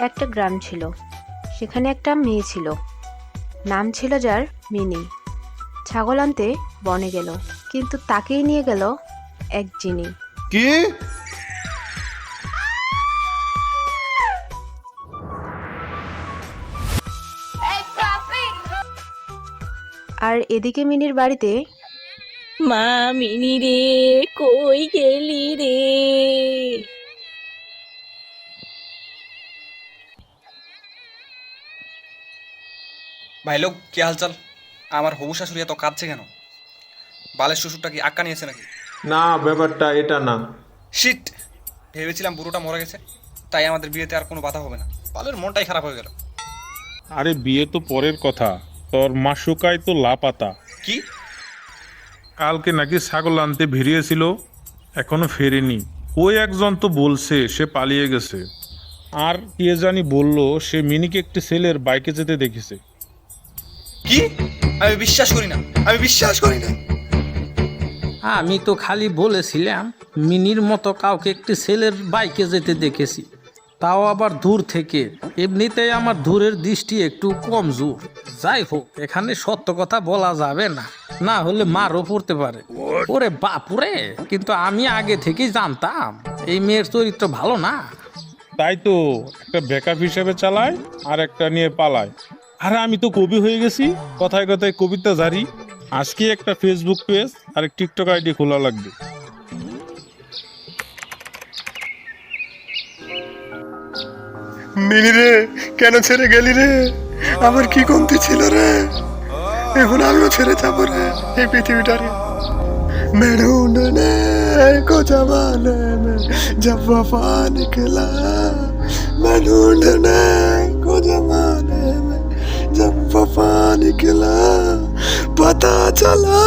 একটা গ্রাম ছিল। সেখানে একটা মেয়ে ছিল, নাম ছিল যার মিনি। ছাগল আনতে বনে গেল, কিন্তু তাকেই নিয়ে গেল এক জিনি। কি? আর এদিকে মিনির বাড়িতে মা মিনি রে, কই গেলি রে? ভাই লোক, কি হালচাল? আমার হবু শাশুড়ি এত কাঁদছে কেন? বালের শ্বশুরটা কি আক্কা নিয়েছে নাকি? না, ব্যাপারটা এটা না। শিট! ভেবেছিলাম বুড়োটা মরে গেছে, তাই আমাদের বিয়েতে আর কোনো বাধা হবে না। বালের মনটাই খারাপ হয়ে গেল। আরে বিয়ে তো পরের কথা, তোর মাসুকাই তো লাপাতা। কি? কালকে নাকি ছাগল আনতে ভিড়িয়েছিল, এখনো ফেরেনি। ওই একজন তো বলছে সে পালিয়ে গেছে। আর কে জানি বললো সে মিনিকে একটি ছেলের বাইকে যেতে দেখেছে। কি? আমি বিশ্বাস করি না, আমি বিশ্বাস করি না। আমি তো খালি বলেছিলাম মিনির মতো কাউকে একটি ছেলের বাইকে যেতে দেখেছি, তাও আবার দূর থেকে। এমনিতেই আমার দূরের দৃষ্টি একটু কমজোর। যাই হোক, এখানে সত্য কথা বলা যাবে না, না হলে মারও পড়তে পারে। ওরে বাপুরে, কিন্তু আমি আগে থেকেই জানতাম এই মেয়ের চরিত্র ভালো না। তাই তো একটা ব্যাকআপ হিসেবে চালায় আর একটা নিয়ে পালায়। আরে আমি তো কবি হয়ে গেছি, কথায় কথায় কবিতা জারি। আজকে একটা ফেসবুক পেজ আর এক টিকটক আইডি খোলা লাগবে। মিনি রে, কেন ছেড়ে গেলি রে? আমার কি কমতি ছিল রে? এখন আমিও ছেড়ে যাবো রে এই পৃথিবীটারে। मैं ढूंढने को जमाने में जब वफा निकला, मैं ढूंढने को जमाने में जब वफा निकला, पता चला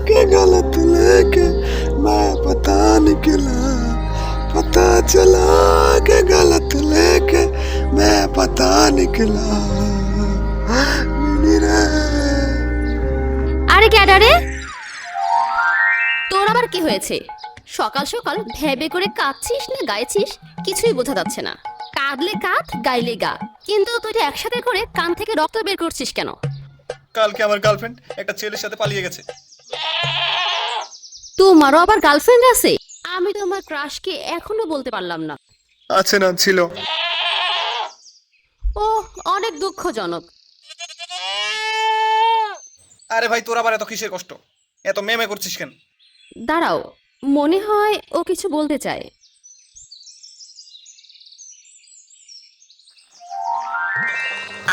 कि गलत लेके मैं पता निकला, पता चला कि गलत लेके मैं पता निकला। मिनी रे, আরে ক্যাডারে, তোর আবার কি হয়েছে? সকাল সকাল ভেবে করে কাঁদছিস না গাইছিস কিছুই বোঝা যাচ্ছে না। কাঁদলে কাঁদ, গাইলে গা, কিন্তু তুই এটা একসাথে করে কান থেকে রক্ত বের করছিস কেন? কালকে আমার গার্লফ্রেন্ড একটা ছেলের সাথে পালিয়ে গেছে। তোমারও আবার গার্লফ্রেন্ড আছে? আমি তোমার ক্রাশকে এখনো বলতে পারলাম না। আছে না ছিল? ও, অনেক দুঃখজনক। আরে ভাই, তোর আবার এত কিসের কষ্ট? এত মেমে করছিস কেন? দাঁড়াও, মনে হয় ও কিছু বলতে চায়।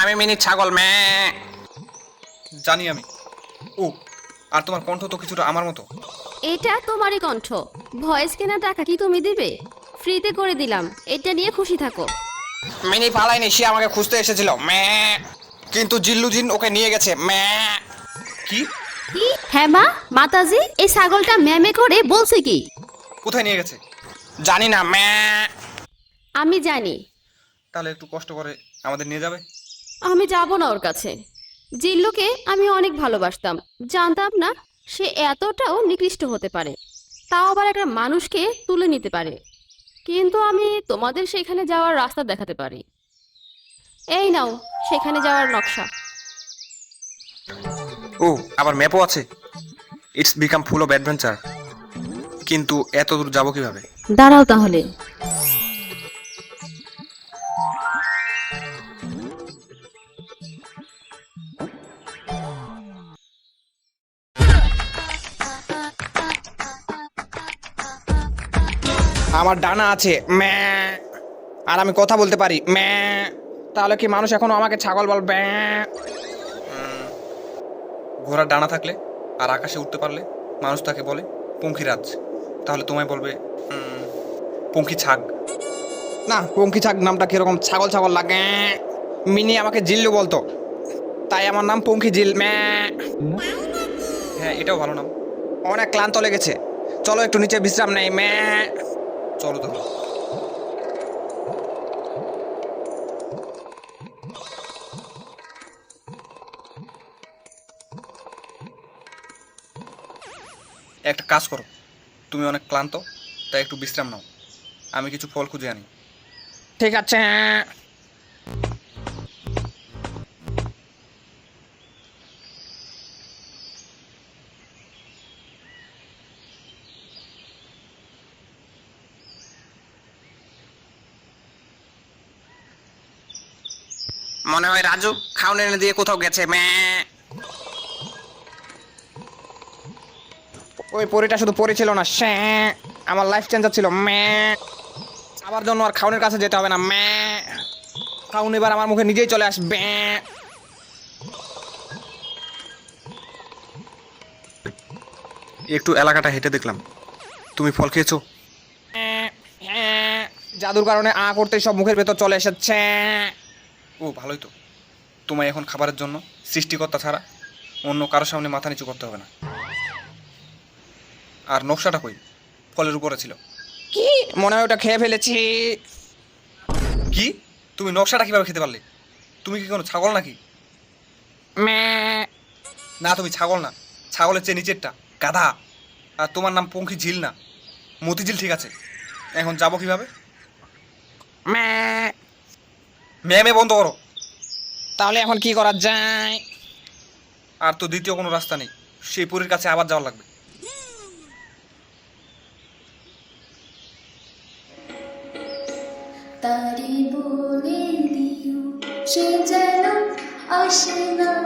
আমি মিনি ছাগল মে জানি আমি। ও, আর তোমার কণ্ঠ তো কিছুটা আমার মতো। এটা তোমারই কণ্ঠ। ভয়েস কেনার টাকা কি তুমি দিবে? ফ্রিতে করে দিলাম, এটা নিয়ে খুশি থাকো। মিনি পালায়নি, সে আমাকে খুঁজতে এসেছিল মে, কিন্তু জিল্লু জিন ওকে নিয়ে গেছে মে। কি? কি? হ্যাঁ মা, মাতাজি এই ছাগলটা ম্যামে করে বলছে কি? কোথায় নিয়ে গেছে? জানি না মে। আমি জানি। তাহলে একটু কষ্ট করে আমাদের নিয়ে যাবে? আমি যাব না ওর কাছে। জিল্লুকে আমি অনেক ভালোবাসতাম, জানতাম না সে এতটাও নিকৃষ্ট হতে পারে, তাও আবার একটা মানুষকে তুলে নিতে পারে। কিন্তু আমি তোমাদের সেখানে যাওয়ার রাস্তা দেখাতে পারি। এই নাও সেখানে যাওয়ার নকশা। ও, আবার ম্যাপও আছে। It's become full of adventure. কিন্তু এত দূর যাবো কিভাবে? দাঁড়াও তাহলে। আমার ডানা আছে ম্যা, আর আমি কথা বলতে পারি ম্যা। তাহলে কি মানুষ এখনো আমাকে ছাগল বলবে? ঘোড়ার ডানা থাকলে আর আকাশে উঠতে পারলে মানুষ তাকে বলে পঙ্খিরাজ। তাহলে তোমায় বলবে পঙ্খি ছাগ। না, পঙ্খি ছাগ নামটা কিরকম ছাগল ছাগল লাগে। মিনি আমাকে জিল্লু বলতো, তাই আমার নাম পঙ্খি জিল ম্যা। হ্যাঁ, এটাও ভালো নাম। অনেক ক্লান্ত লেগেছে, চলো একটু নিচে বিশ্রাম নেই ম্যা। চলো তো। একটা কাজ করো, তুমি অনেক ক্লান্ত, তাই একটু বিশ্রাম নাও। আমি কিছু ফল খুঁজে আনি। ঠিক আছে। মনে হয় রাজু খাওন এনে দিয়ে কোথাও গেছে ওই পরিটা শুধু পরি ছিল না, আমার লাইফ চেঞ্জার ছিল আমার জন্য আর খাউনের কাছে যেতে হবে না খাউন এবার আমার মুখে নিজেই চলে আসবে। একটু এলাকাটা হেঁটে দেখলাম, তুমি ফল খেয়েছো? জাদুর কারণে করতে সব মুখের ভেতর চলে এসেছে। ও ভালোই তো, তোমায় এখন খাবারের জন্য সৃষ্টিকর্তা ছাড়া অন্য কারোর সামনে মাথা নিচু করতে হবে না। আর নকশাটা কই? ফলের উপরে ছিল। কি মনে হয় ওটা খেয়ে ফেলেছি। কি? তুমি নকশাটা কিভাবে খেতে পারলে? তুমি কি কোনো ছাগল নাকি? না, তুমি ছাগল না, ছাগলের চেয়ে নিচেরটা গাধা। আর তোমার নাম পঙ্খী ঝিল না, মতিঝিল, ঠিক আছে? এখন যাবো কিভাবে? ম্যামে বন্ধ করো। তাহলে এখন কি করা যায়? আর তো দ্বিতীয় কোনো রাস্তা নেই, সেই পুরীর কাছে আবার যাওয়া লাগবে।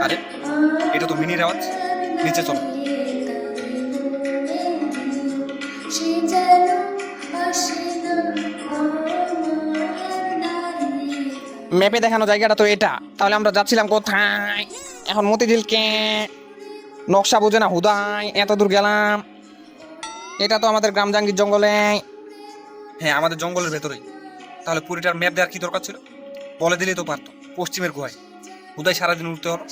আরে এটা তো মিনির আওয়াজ, নিচে চলো। ম্যাপে দেখানো জায়গাটা তো এটা, তাহলে আমরা যাচ্ছিলাম কোথায়? এখন মতিঝিলকে নকশা বোঝে না হুদাই এত দূর গেলাম। এটা তো আমাদের গ্রাম জাঙ্গির জঙ্গলে। হ্যাঁ, আমাদের জঙ্গলের ভেতরেই। তাহলে পুরীটার ম্যাপ দেওয়ার কি দরকার ছিল? বলে দিলেই তো পারতো, পশ্চিমের গুহায়। হুদাই সারাদিন উঠতে হলো,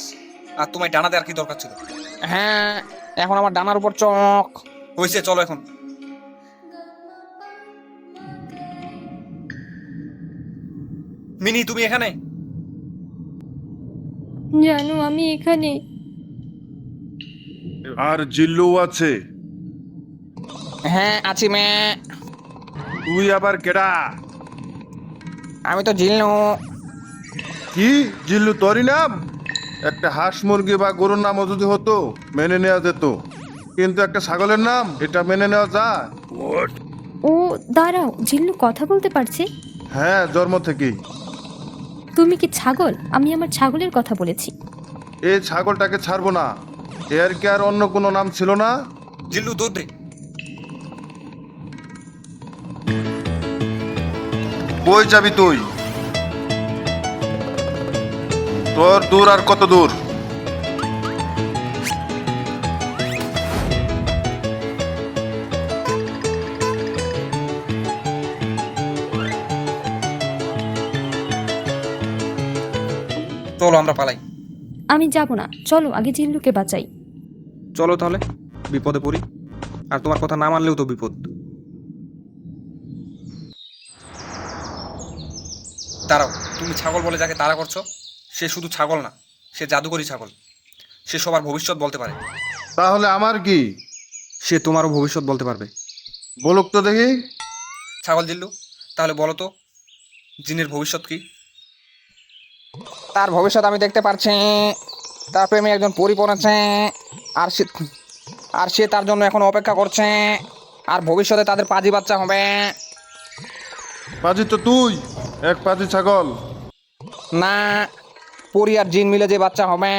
আর তোমায় ডানা দেওয়ার কি দরকার ছিল? হ্যাঁ, এখন আমার ডানার উপর চোখ হয়েছে। চলো এখন। মিনি, তুমি এখানে? জানো আমি এখানে। আর জিল্লু আছে? হ্যাঁ আছি মে। তুই আবার কেডা? আমি তো জিল্লু। কি জিল্লু তোরই নাম? একটা হাঁস মুরগি বা গরুর নামও যদি হতো মেনে নেওয়া যেত, কিন্তু একটা ছাগলের নাম, এটা মেনে নেওয়া যায়? ও দাঁড়াও, জিল্লু কথা বলতে পারছে? হ্যাঁ, জন্ম থেকেই। তুমি কি ছাগল? আমি আমার ছাগলের কথা বলেছি। এই ছাগলটাকে ছাড়বো না। এর কি আর অন্য কোনো নাম ছিল না? জিল্লু দৌড় দে। কই যাবি তুই? তোর দূর আর কত দূর? চলো আমরা পালাই। আমি যাব না, চলো আগে জিল্লুকে বাঁচাই। চলো তাহলে, বিপদে পড়ি। আর তোমার কথা না মানলেও তো বিপদ। দাঁড়াও, তুমি ছাগল বলে যাকে তাড়া করছো, সে শুধু ছাগল না, সে জাদুকরী ছাগল। সে সবার ভবিষ্যৎ বলতে পারে। তাহলে আমার কি? সে তোমারও ভবিষ্যৎ বলতে পারবে। বলুক তো দেখি। ছাগল জিল্লু, তাহলে বলো তো জিনের ভবিষ্যৎ কি? তার ভবিষ্যৎ আমি দেখতে পারছি। তার প্রেমে একজন পরী পড়েছে, আর সে তার জন্য এখন অপেক্ষা করছে। আর ভবিষ্যতে তাদের পাজি বাচ্চা হবে। পাজি তো তুই, এক পাজি ছাগল। না, পরী আর জিন মিলে যে বাচ্চা হবে,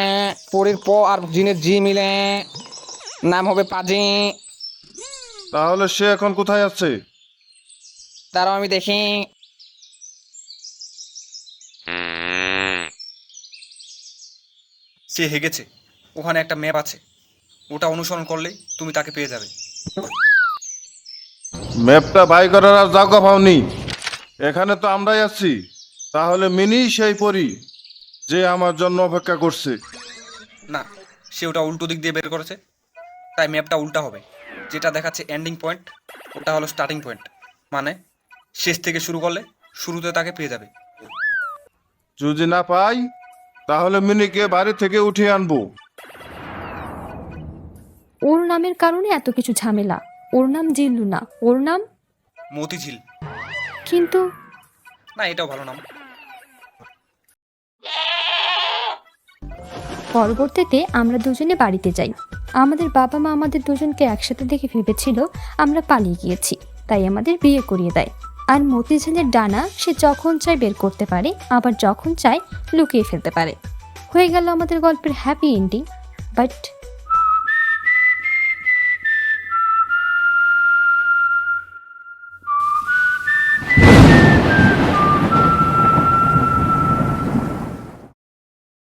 পরীর প আর জিনের জি মিলে নাম হবে পাজি। তাহলে সে এখন কোথায় আছে? তারও আমি দেখি। সে হেগেছে। ওখানে একটা ম্যাপ আছে, ওটা অনুসরণ করলেই তুমি তাকে পেয়ে যাবে। ম্যাপটা বাই করার আর জায়গা পাওনি। এখানে তো আমরাই আছি। তাহলে মিনি সেই পরি যে আমার জন্য অপেক্ষা করছে। না, সে ওটা উল্টো দিক দিয়ে বের করেছে, তাই ম্যাপটা উল্টা হবে। যেটা দেখাচ্ছে এন্ডিং পয়েন্ট, ওটা হলো স্টার্টিং পয়েন্ট। মানে শেষ থেকে শুরু করলে শুরুতে তাকে পেয়ে যাবে। যদি না পাই তাহলে মিনিকে বাড়ি থেকে উঠিয়ে আনবো। ওর নামের কারণে এত কিছু ঝামেলা। ওর নাম জিল্লু না, ওর নাম মতিঝিল। কিন্তু না, এটাও ভালো নাম। পরবর্তীতে আমরা দুজনে বাড়িতে যাই। আমাদের বাবা মা আমাদের দুজনকে একসাথে দেখে ভেবেছিল আমরা পালিয়ে গিয়েছি, তাই আমাদের বিয়ে করিয়ে দেয়। আর মতিঝিলের ডানা সে যখন চায় বের করতে পারে, আবার যখন চায় লুকিয়ে ফেলতে পারে। হয়ে গেল আমাদের গল্পের হ্যাপি এন্ডিং। বাট